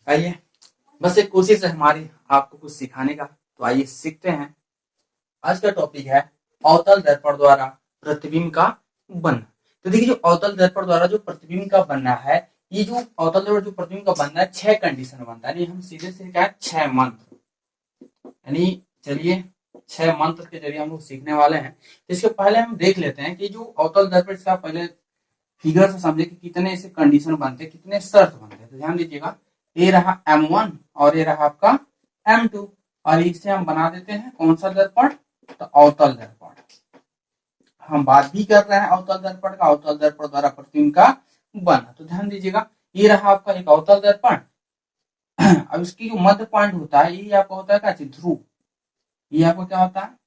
आइए, बस एक कोशिश है हमारी आपको कुछ सिखाने का, तो आइए सीखते हैं। आज का टॉपिक है अवतल दर्पण द्वारा प्रतिबिंब का बनना। तो देखिए, जो अवतल दर्पण द्वारा जो प्रतिबिंब का बनना है, ये जो अवतल दर्पण जो प्रतिबिंब का बनना है, 6 कंडीशन बनता है। हम सीधे से क्या है, 6 मंत्र, यानी चलिए 6 मंत्र के जरिए हम लोग सीखने वाले हैं। तो इसके पहले हम देख लेते हैं कि जो अवतल दर्पण, इसका पहले फिगर से समझे कि कितने ऐसे कंडीशन बनते हैं, कितने शर्त बनते हैं। तो ध्यान दीजिएगा, ये रहा M1 और ये रहा आपका M2, और इसे हम बना देते हैं कौन सा दर्पण, तो अवतल दर्पण। हम बात भी कर रहे हैं अवतल दर्पण का, अवतल दर्पण द्वारा प्रतिबिंब का बना। तो ध्यान दीजिएगा, ये रहा आपका एक अवतल दर्पण। अब इसकी जो मध्य पॉइंट होता है, ये आपका होता है क्या, ध्रुव। ये आपका क्या होता है,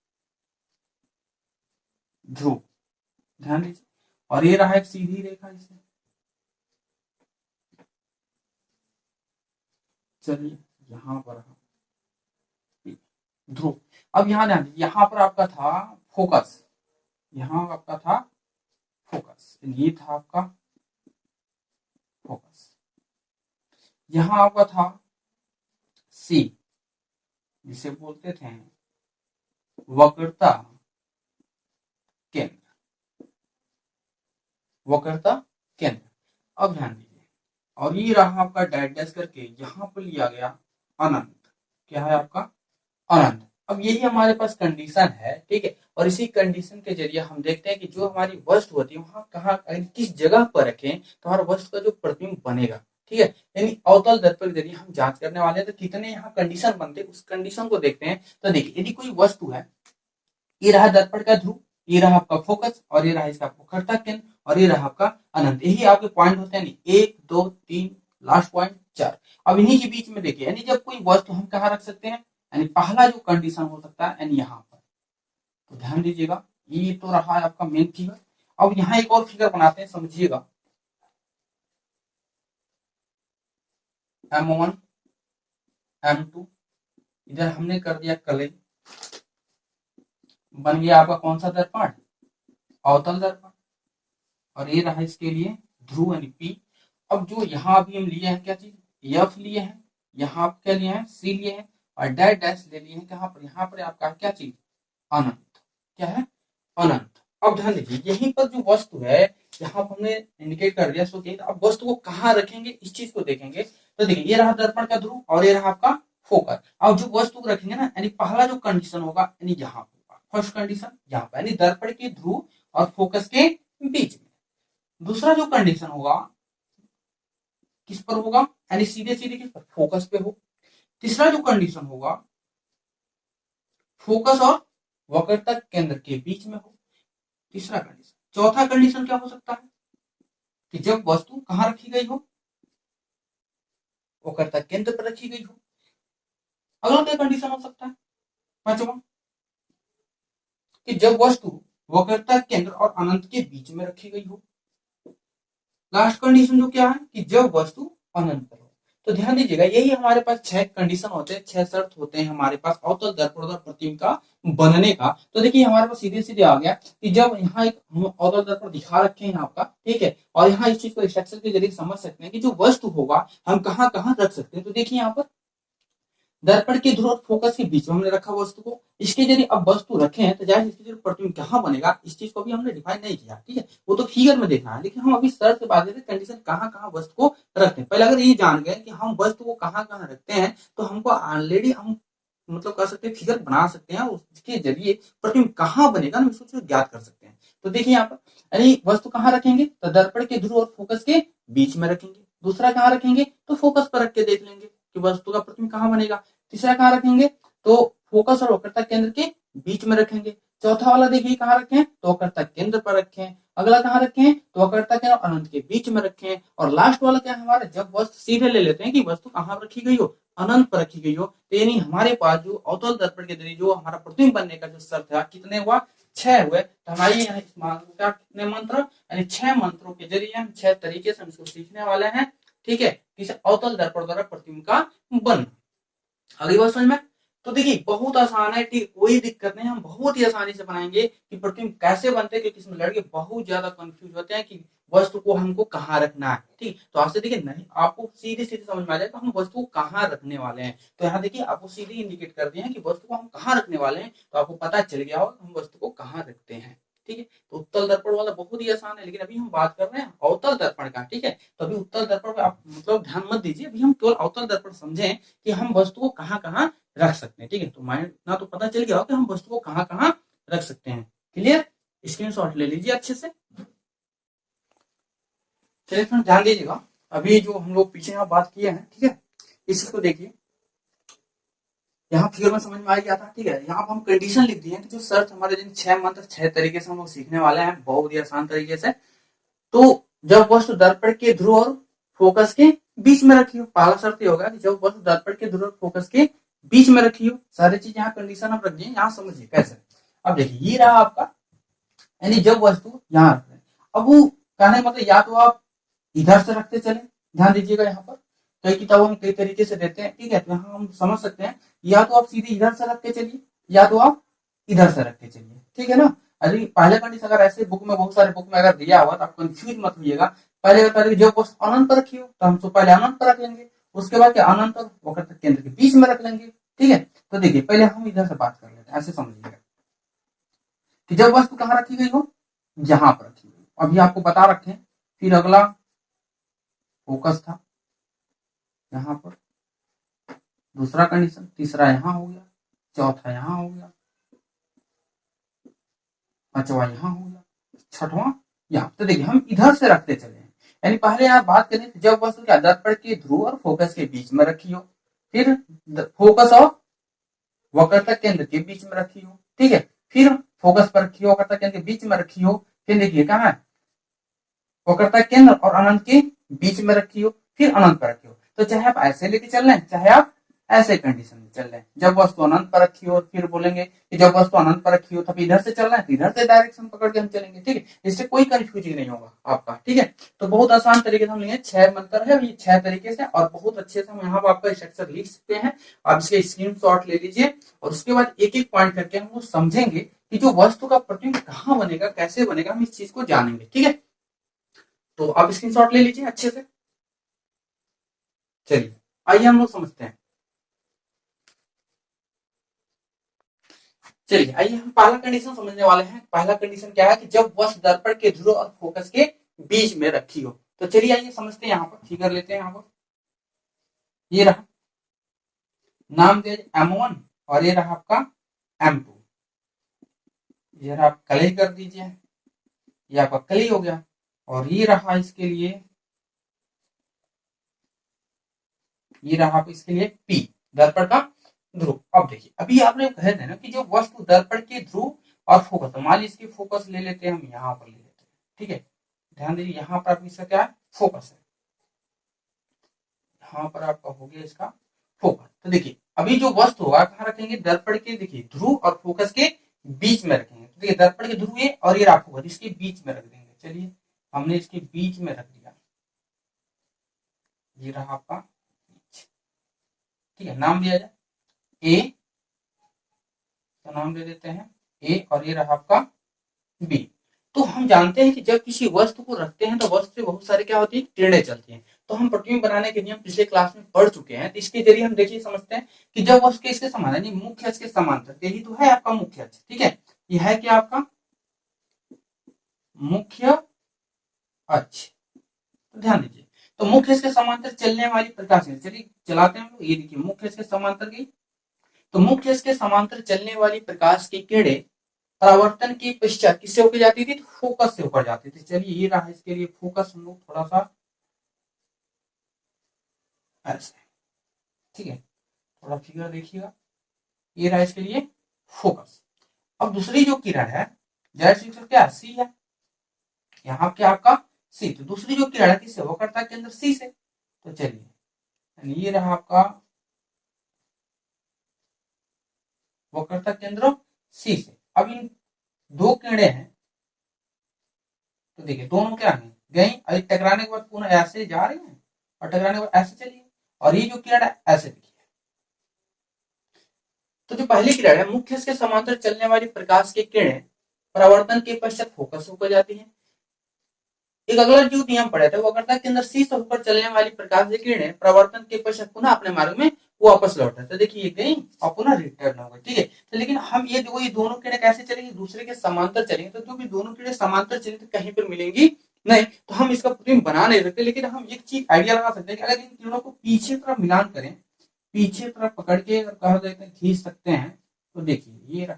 ध्रुव। ध्यान दीजिए, और ये रहा एक सीधी रेखा। इसे चलिए यहां पर ध्रुव। अब यहाँ ध्यान दीजिए, यहाँ पर आपका था फोकस, यहाँ आपका था फोकस, ये था आपका फोकस। यहाँ आपका था सी, जिसे बोलते थे वक्रता केंद्र, वक्रता केंद्र। अब ध्यान दीजिए, और ये रहा आपका डैश डैश करके, यहाँ पर लिया गया अनंत। क्या है आपका, अनंत। अब यही हमारे पास कंडीशन है, ठीक है। और इसी कंडीशन के जरिए हम देखते हैं कि जो हमारी वस्तु होती है, वहां कहाँ किस जगह पर रखें तो हमारा वस्तु का जो प्रतिबिंब बनेगा, ठीक है। यानी अवतल दर्पण के जरिए हम जांच करने वाले हैं, तो कितने यहाँ कंडीशन बनते हैं, उस कंडीशन को देखते हैं। तो देखिए, यदि कोई वस्तु है, ये रहा दर्पण का ध्रुव, ये रहा आपका फोकस, और ये रहा इसका वक्रता केंद्र, और ये रहा आपका अनंत। यही आपके पॉइंट होते हैं, 1 2 3, लास्ट पॉइंट 4। अब इन्हीं के बीच में देखिए, यानी जब कोई वस्तु हम कहाँ रख सकते हैं, यानी पहला जो कंडीशन हो सकता है, यानी यहाँ पर। तो ध्यान दीजिएगा, ये तो रहा है आपका मेन फिगर। अब यहाँ एक और फिगर बनाते हैं, समझिएगा। M1 M2, इधर हमने कर दिया कलई, बन गया आपका कौन सा दर्पण, अवतल दर्पण। और ये रहा इसके लिए ध्रुव यानी P। अब जो यहाँ अभी हम लिए हैं क्या चीज, F लिए हैं, यहाँ क्या लिए हैं, C लिए हैं, और डैश डैश ले लिए हैं कहाँ पर, यहाँ पर आपका क्या चीज, अनंत। क्या है, अनंत। अब ध्यान दीजिए, यहीं पर जो वस्तु है, यहाँ पर हमने इंडिकेट कर दिया। सो अब वस्तु को कहाँ रखेंगे, इस चीज को देखेंगे। तो देखिए, ये रहा दर्पण का ध्रुव, और ये रहा आपका फोकस। अब जो वस्तु को रखेंगे ना, यानी पहला जो कंडीशन होगा, यानी यहाँ पर फर्स्ट कंडीशन यहाँ पर, यानी दर्पण के ध्रुव और फोकस के बीच में। दूसरा जो कंडीशन होगा, किस पर होगा, यानी सीधे सीधे किस पर, फोकस पे हो। तीसरा जो कंडीशन होगा, फोकस और वक्रता केंद्र के बीच में हो, तीसरा कंडीशन। चौथा कंडीशन क्या हो सकता है, कि जब वस्तु कहां रखी गई हो, वक्रता केंद्र पर रखी गई हो। अगला क्या कंडीशन हो सकता है, पांचवा, कि जब वस्तु वक्रता केंद्र और अनंत के बीच में रखी गई हो। लास्ट कंडीशन जो क्या है, कि जब वस्तु अनंत पर हो। तो ध्यान दीजिएगा, यही हमारे पास 6 कंडीशन होते हैं, 6 शर्त होते हैं हमारे पास अवतल दर्पण और प्रतिबिंब का बनने का। तो देखिए, हमारे पास सीधे सीधे आ गया कि जब यहाँ एक हम अवतल दर्पण दिखा रखे हैं आपका, ठीक है, और यहाँ इस चीज को स्ट्रक्चर के जरिए समझ सकते हैं कि जो वस्तु होगा हम कहाँ कहाँ रख सकते हैं। तो देखिए, यहाँ पर दर्पण के ध्रुव और फोकस के बीच में हमने रखा वस्तु को। इसके जरिए अब वस्तु रखे हैं, तो जाहिर इसके जरिए प्रतिबिंब कहाँ बनेगा, इस चीज को भी हमने डिफाइन नहीं किया, ठीक है, वो तो फिगर में देखना है। लेकिन हम अभी शर्त से बात करें, कंडीशन कहाँ कहाँ वस्तु को रखते हैं। पहले अगर ये जान गए कि हम वस्तु को कहाँ कहाँ रखते हैं, तो हमको ऑलरेडी हम मतलब कर सकते हैं, फिगर बना सकते हैं, उसके जरिए प्रतिबिंब कहाँ बनेगा ना, उसको ज्ञात कर सकते हैं। तो देखिए यहाँ पर, यानी वस्तु कहाँ रखेंगे, तो दर्पण के ध्रुव और फोकस के बीच में रखेंगे। दूसरा कहाँ रखेंगे, तो फोकस पर रख के देख लेंगे कि वस्तु का प्रतिबिंब कहाँ बनेगा। तीसरा कहाँ रखेंगे, तो फोकस और वक्रता केंद्र के बीच में रखेंगे। चौथा वाला देखिए कहाँ रखें, तो वक्रता केंद्र पर रखें। अगला कहाँ रखें, तो वक्रता केंद्र और अनंत के बीच में रखें। और लास्ट वाला क्या है हमारा, जब वस्तु सीधे ले लेते हैं कि वस्तु कहाँ रखी गई हो, अनंत पर रखी गई हो। तो यानी हमारे पास जो अवतल दर्पण के जरिए जो हमारा प्रतिबिंब बनने का जो शर्त है, कितने हुआ, 6 हुए। तो हमारी यहाँ क्या कितने मंत्र, यानी 6 मंत्रों के जरिए हम 6 तरीके से हम इसको सीखने वाले हैं, ठीक है। किसे, अवतल दर्पण द्वारा प्रतिबिंब का बनना। अगली बात समझ में। तो देखिए बहुत आसान है, ठीक, कोई दिक्कत नहीं, हम बहुत ही आसानी से बनाएंगे कि प्रतिबिंब कैसे बनते हैं, क्योंकि इसमें लड़के बहुत ज्यादा कंफ्यूज होते हैं कि वस्तु को हमको कहाँ रखना है। ठीक, तो आपसे देखिए नहीं, आपको सीधे सीधे समझ में आ जाएगा हम वस्तु को कहाँ रखने वाले हैं। तो यहाँ देखिए आपको सीधे इंडिकेट कर दिए हैं कि वस्तु को हम कहाँ रखने वाले हैं, तो आपको पता चल गया होगा हम वस्तु को कहाँ रखते हैं। ठीक है, तो उत्तल दर्पण वाला बहुत ही आसान है, लेकिन अभी हम बात कर रहे हैं अवतल दर्पण का। ठीक है, तो अभी उत्तल दर्पण पे आप मतलब ध्यान मत दीजिए, अभी हम केवल अवतल दर्पण समझें कि हम वस्तु को कहाँ कहाँ रख सकते हैं। ठीक है, तो माइंड ना तो पता चल गया हो कि हम वस्तु को कहाँ कहाँ रख सकते हैं। क्लियर, स्क्रीनशॉट ले लीजिए अच्छे से। चलिए फ्रेंड ध्यान दीजिएगा, अभी जो हम लोग पीछे यहाँ बात किए हैं, ठीक है, इसी को देखिए, यहाँ फिगर में समझ में आ गया था। ठीक है, यहाँ पर हम कंडीशन लिख दिए कि जो शर्त हमारे जिन 6 मंत्र 6 तरीके से हम लोग सीखने वाले हैं बहुत ही आसान तरीके से। तो जब वस्तु दर्पण के ध्रुव और फोकस के बीच में रखी हो, पहला शर्त ये होगा कि जब वस्तु दर्पण के ध्रुव और फोकस के बीच में रखी हो। सारी चीज यहाँ कंडीशन हम रख दिए, यहाँ समझिए कैसे। अब देखिए ये रहा आपका, यानी जब वस्तु यहाँ रख रहे हैं, अब वो कहने मतलब या तो आप इधर से रखते चले, ध्यान दीजिएगा यहाँ पर कई किताबों में कई तरीके से देते हैं। ठीक है, तो यहाँ हम समझ सकते हैं या तो आप सीधे इधर से रख के चलिए या तो आप इधर से रख के चलिए। ठीक है ना, अरे पहले कंडीशन अगर ऐसे बुक में बहुत सारे बुक में अगर दिया हुआ तो आप कंफ्यूज मत होइएगा। पहले बता दें जब वस्तु अनंत पर रखी हो तो हम तो पहले अनंत पर रख लेंगे, उसके बाद क्या अनंत और वक्र केंद्र के बीच में रख लेंगे। ठीक है, तो देखिए पहले हम इधर से बात कर लेते हैं, ऐसे समझिएगा कि जब वस्तु कहाँ रखी गई हो, यहाँ पर रखी गई। अभी आपको बता रखे, फिर अगला फोकस था यहाँ पर, दूसरा कंडीशन, तीसरा यहाँ हो गया, चौथा यहाँ हो गया, पांचवा यहाँ हो गया, छठवां यहाँ। तो देखिए हम इधर से रखते चले हैं, यानी पहले यहाँ बात करें तो जब वस्तु क्या दर्पण के ध्रुव और फोकस के बीच में रखी हो, फिर फोकस और वक्रता केंद्र के बीच में रखी हो। ठीक है, फिर फोकस पर रखी हो, वक्रता केंद्र के बीच में रखी हो, फिर देखिए कहाँ है वक्रता केंद्र और अनंत के बीच में रखी हो, फिर अनंत पर रखी हो। तो चाहे आप ऐसे लेके चल रहे हैं चाहे आप ऐसे कंडीशन में चल रहे हैं, जब वस्तु अनंत पर रखी हो फिर बोलेंगे कि जब वस्तु अनंत पर रखी हो तब इधर से चल रहे हैं तो इधर से डायरेक्शन पकड़ के हम चलेंगे। ठीक है, इससे कोई कंफ्यूजन नहीं होगा आपका। ठीक है, तो बहुत आसान तरीके से हम लेंगे, 6 मंत्र है ये 6 तरीके से, और बहुत अच्छे से हम यहाँ पर आपका स्ट्रक्चर लिख सकते हैं। आप इसके स्क्रीनशॉट ले लीजिए और उसके बाद एक एक पॉइंट करके हम समझेंगे कि जो वस्तु का प्रतिबिंब कहाँ बनेगा, कैसे बनेगा, हम इस चीज को जानेंगे। ठीक है, तो आप स्क्रीनशॉट ले लीजिए अच्छे से। चलिए आइए हम लोग समझते हैं। चलिए आइए हम पहला कंडीशन समझने वाले हैं। पहला कंडीशन क्या है कि जब वस्तु दर्पण के ध्रुव और फोकस के बीच में रखी हो। तो चलिए आइए समझते हैं, यहाँ पर फिगर लेते हैं। यहाँ पर ये रहा, नाम दे M1 और ये रहा आपका M2। ये रहा, आप कलई कर दीजिए, ये आपका कलई हो गया, और ये रहा इसके लिए, ये रहा इसके लिए P, दर्पण का ध्रुव। अब देखिए अभी आपने कह देना कि जो वस्तु दर्पण के ध्रुव और फोकस, मान लीजिए इसकी फोकस ले लेते हैं हम, यहाँ पर ले लेते हैं। ठीक है, ध्यान दीजिए यहाँ पर आपका क्या है, फोकस है, यहाँ पर आपका हो गया इसका फोकस। तो देखिए अभी जो वस्तु होगा कहाँ रखेंगे, दर्पण के देखिए ध्रुव और फोकस के बीच में रखेंगे। तो देखिए दर्पण के ध्रुव ये और ये फोकस, इसके बीच में रख देंगे। चलिए हमने इसके बीच में रख दिया, ये रहा आपका बीच। ठीक है, नाम दिया जाए ए, तो नाम दे देते हैं ए, और ये रहा आपका बी। तो हम जानते हैं कि जब किसी वस्तु को रखते हैं तो वस्तु से बहुत सारे क्या होती है, किरणें चलती हैं। तो हम प्रतिबिंब बनाने के नियम पिछले क्लास में पढ़ चुके हैं, तो इसके जरिए हम देखिए समझते हैं कि जब वस्तु के इसके समान है, मुख्य अक्ष के समांतर, यही तो है आपका मुख्य अक्ष। ठीक है, यह है क्या आपका मुख्य अक्ष। तो ध्यान दीजिए, तो मुख्य अक्ष के समांतर चलने वाली प्रकाश, चलिए चलाते हैं हम लोग। ये देखिए मुख्य अक्ष के समांतर गई, तो मुख्य अक्ष के समांतर चलने वाली प्रकाश की किरणें परावर्तन के पश्चात किससे होकर जाती थी, तो फोकस से होकर जाती थी। चलिए ये रहा इसके लिए फोकस, हम लोग थोड़ा सा ऐसे, ठीक है, थोड़ा फिगर देखिएगा, ये रहा इसके लिए फोकस। अब दूसरी जो किरण है, जाहिर सी क्या सी है, यहाँ क्या आपका सी, तो दूसरी जो किरण है किससे, वो करता है केंद्र सी से। तो चलिए ये रहा आपका वो करता केंद्र सी से। अब इन दो किरणें हैं, तो देखिए दोनों क्या है गई, अभी टकराने के बाद पुनः ऐसे जा रही है और टकराने के बाद ऐसे चलिए, और ये जो किरण है ऐसे देखिए, तो जो पहली किरण है, मुख्य के समांतर चलने वाली प्रकाश की किरणें परावर्तन के पश्चात फोकस होकर जाती है। एक अगला जो नियम पढ़े थे, वो वक्रता के अंदर शीर्ष होकर चलने वाली प्रकाश की किरणें परावर्तन के पश्चात पुनः अपने मार्ग में वापस लौट है। तो देखिए ये गई और पुनः रिटर्न हो गई, ठीक है। तो लेकिन हम ये दोनों किरणें कैसे चलेंगी, दूसरे के समांतर चलेंगे। तो जो भी दोनों किरणें समांतर चलेंगी तो कहीं पर मिलेंगी नहीं, तो हम इसका प्रतिबिंब बना नहीं सकते। लेकिन हम एक चीज आइडिया लगा सकते हैं कि अगर इन किरणों को पीछे तरफ मिलान करें, पीछे तरफ पकड़ के कहा जाता है खींच सकते हैं, तो देखिए ये रहा,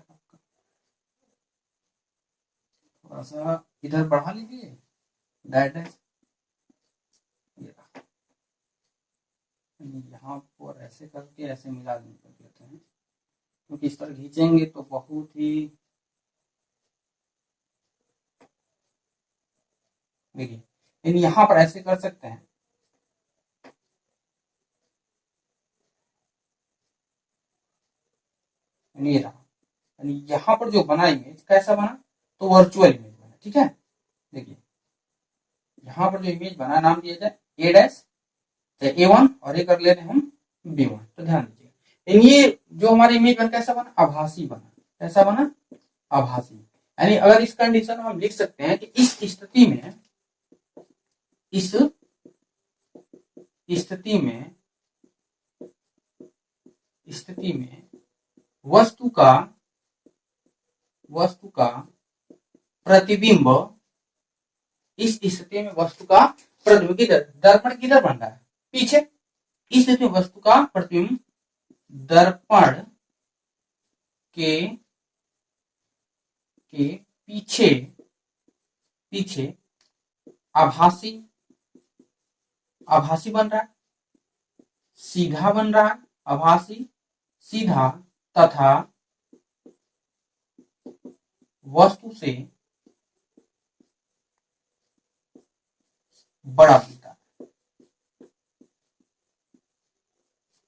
थोड़ा सा इधर बढ़ा लीजिए डायरेक्ट, यहाँ पर ऐसे करके ऐसे मिला देते हैं, क्योंकि इस तरह खींचेंगे तो बहुत ही, देखिए यहाँ पर ऐसे कर सकते हैं, ये रहा। यहाँ पर जो बना इमेज कैसा बना, तो वर्चुअल इमेज बना, ठीक है। देखिए यहाँ पर जो इमेज बना, नाम दिया जाए ए डैश A1 और ये कर लेते हैं हम B1। तो ध्यान दीजिए, ये जो हमारा इमेज बना कैसा बना, आभासी बना। कैसा बना, आभासी। यानी अगर इस कंडीशन हम लिख सकते हैं कि इस स्थिति में वस्तु का प्रतिबिंब, इस स्थिति में वस्तु का प्रतिबिंब किधर, दर्पण किधर बन रहा है, पीछे। इस स्थिति में वस्तु का प्रतिबिंब दर्पण के पीछे आभासी बन रहा है, सीधा बन रहा है, आभासी सीधा, तथा वस्तु से बड़ा बनता है,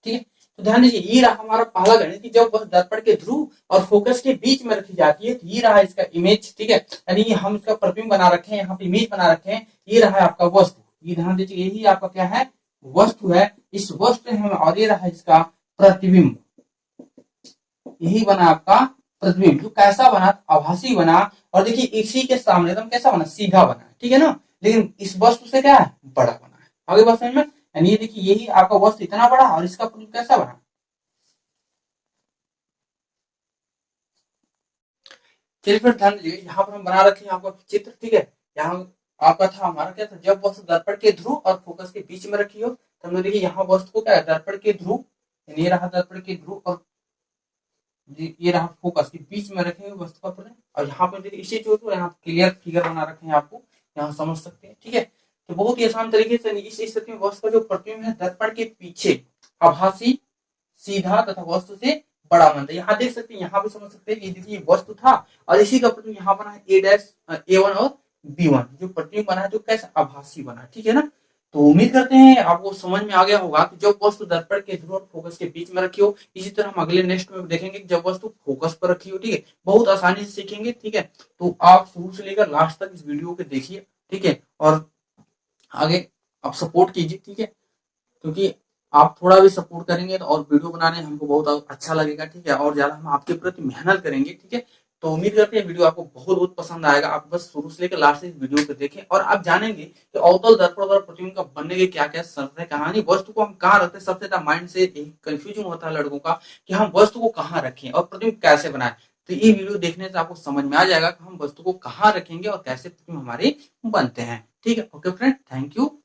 ठीक है। तो ध्यान दीजिए, ये रहा हमारा पहला गणित कि जब वह दर्पण के ध्रुव और फोकस के बीच में रखी जाती है, तो ये रहा इसका इमेज, ठीक है। यानी हम इसका प्रतिबिंब बना रखे हैं, यहाँ पे इमेज बना रखे हैं, ये रहा आपका वस्तु। ये ध्यान दीजिए, यही आपका क्या है, वस्तु है। इस वस्तु में और ये रहा इसका प्रतिबिंब, यही बना आपका प्रतिबिंब। जो कैसा बना, आभासी बना। और देखिए इसी के सामने एकदम कैसा बना, सीधा बना, ठीक है ना। लेकिन इस वस्तु से क्या है, बड़ा बना है। आगे बात समझ में, यानी ये देखिए यही आपका वस्तु इतना बड़ा और इसका प्रतिबिंब कैसा बना। चलिए फिर ध्यान दीजिए, यहाँ पर हम बना रखे हैं आपका चित्र, ठीक है। यहाँ आपका था हमारा क्या था, जब वस्तु दर्पण के ध्रुव और फोकस के बीच में रखी हो, तो हमने देखिए यहाँ वस्तु को क्या है, दर्पण के ध्रुव, ये रहा दर्पण के ध्रुव और ये रहा फोकस के बीच में रखे हुए वस्तु का प्रतिबिंब। और यहाँ पर देखिए इसे जो यहाँ क्लियर फिगर बना रखे हैं, आपको यहाँ समझ सकते हैं, ठीक है। तो बहुत ही आसान तरीके से इस स्थिति में वस्तु का जो प्रतिबिंब है दर्पण के पीछे आभासी, सीधा तथा वस्तु से बड़ा बनता है। यहाँ देख सकते हैं, यहाँ पे समझ सकते हैं, ये देखिए वस्तु था और इसी का प्रतिबिंब यहाँ बना है A डैश A1 और B1, जो प्रतिबिंब बना है जो कैसा आभासी बना, ठीक है ना। तो उम्मीद करते हैं आपको समझ में आ गया होगा कि जब वस्तु दर्पण के ध्रुव और फोकस के बीच में रखी हो। इसी तरह हम अगले नेक्स्ट में देखेंगे कि जब वस्तु फोकस पर रखी हो, ठीक है। बहुत आसानी से सीखेंगे, ठीक है। तो आप शुरू से लेकर लास्ट तक इस वीडियो को देखिए, ठीक है। और आगे आप सपोर्ट कीजिए, ठीक है, क्योंकि आप थोड़ा भी सपोर्ट करेंगे तो और वीडियो बनाने हमको बहुत अच्छा लगेगा, ठीक है। और ज्यादा हम आपके प्रति मेहनत करेंगे, ठीक है। तो उम्मीद करते हैं वीडियो आपको बहुत बहुत पसंद आएगा। आप बस शुरू से लेकर लास्ट तक वीडियो को देखें और आप जानेंगे कि अवतल दर्पण और प्रतिबिंब का बनने के क्या क्या शर्त है, कहानी, वस्तु को हम कहाँ रखते हैं। सबसे ज्यादा माइंड से कंफ्यूजन होता है लड़कों का कि हम वस्तु को कहाँ रखें और प्रतिबिंब कैसे बनाए। तो ये वीडियो देखने से आपको समझ में आ जाएगा कि हम वस्तु को कहाँ रखेंगे और कैसे प्रतिबिंब हमारे बनते हैं, ठीक है। Okay friend, thank you.